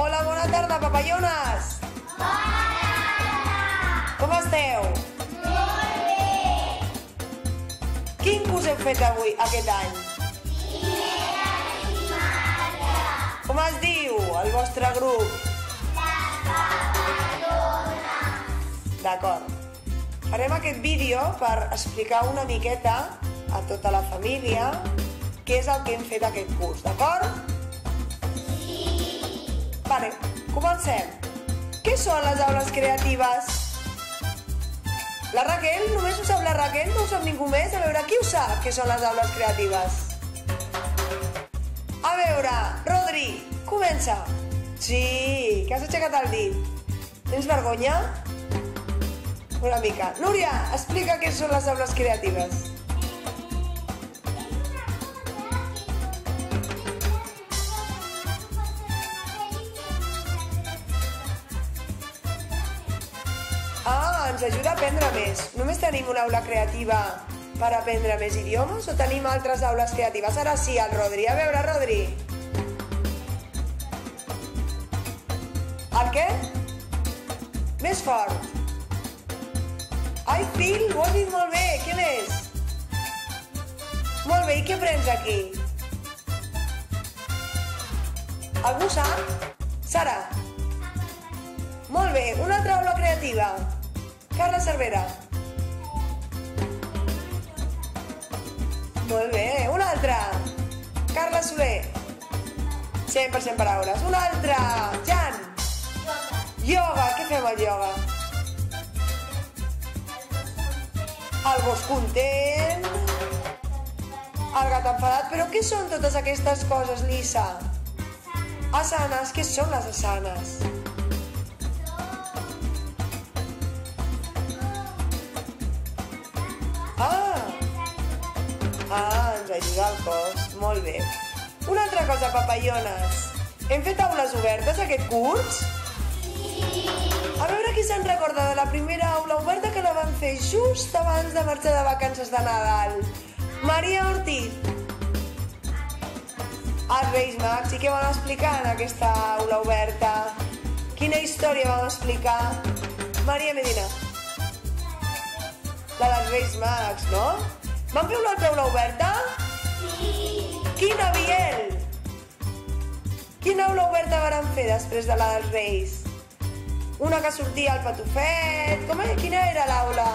Hola, bona tarda, papallones! Bona tarda! Com esteu? Molt bé! Quin curs heu fet avui, aquest any? Primera primària! Com es diu el vostre grup? Les papallones! D'acord. Farem aquest vídeo per explicar una miqueta a tota la família què és el que hem fet aquest curs, d'acord? Vale, comencem. Què són les aules creatives? La Raquel? Només ho sap la Raquel? No ho sap ningú més? A veure, qui ho sap, què són les aules creatives? A veure, Rodri, comença. Sí, que has aixecat el dit. Tens vergonya? Una mica. Núria, explica què són les aules creatives. Ens ajuda a aprendre més. Només tenim una aula creativa per aprendre més idiomes o tenim altres aules creatives? Ara sí, el Rodri. A veure, Rodri. El què? Més fort. Ai, Phil, ho has dit molt bé. Què més? Molt bé, i què aprens aquí? Algú sap? Sara. Molt bé, una altra aula creativa. Carla Cervera. Molt bé. Una altra. Carla Soler. 100% paraules. Una altra. Jan. Ioga. Què fem al ioga? El gos content. El gat enfadat. Però què són totes aquestes coses, Lisa? Asanes. Què són les asanes? Ens ajuda al cos. Molt bé. Una altra cosa, papallones. Hem fet aules obertes aquest curs? Sí! A veure qui se'n recorda de la primera aula oberta que la vam fer just abans de marxar de vacances de Nadal. Maria Ortiz. Els Reis Mags. I què vam explicar en aquesta aula oberta? Quina història vam explicar? Maria Medina. La dels Reis Mags, no? Vam fer una altra aula oberta? Sí! Quina, Biel? Quina aula oberta vàrem fer després de la dels Reis? Una que sortia el Patufet... Quina era l'aula?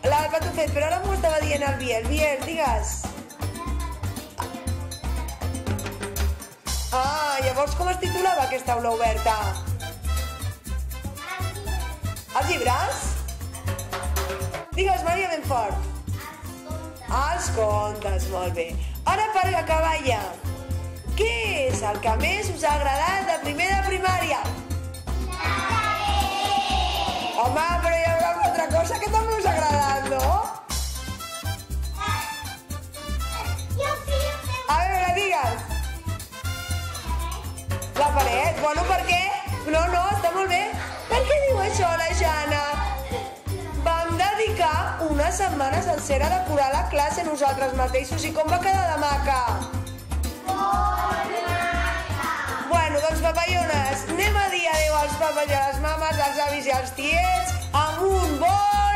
La del Patufet, però ara m'ho estava dient el Biel. Biel, digues. Llavors com es titulava aquesta aula oberta? Els llibres? Digues, Maria, ben fort. Els contes, molt bé. Ara, per acabar ja, què és el que més us ha agradat de primer de primària? Home, però hi haurà una altra cosa que també us ha agradat, no? A veure, digues. La paret? Bueno, per què? No, està molt bé. Per què diu això la Jana? Vam dedicar una setmana sencera a decorar la classe nosaltres mateixos i com va quedar de maca? Molt maca! Bueno, doncs, papallones, anem a dir adéu als papas i a les mames, als avis i als tiets amb un bon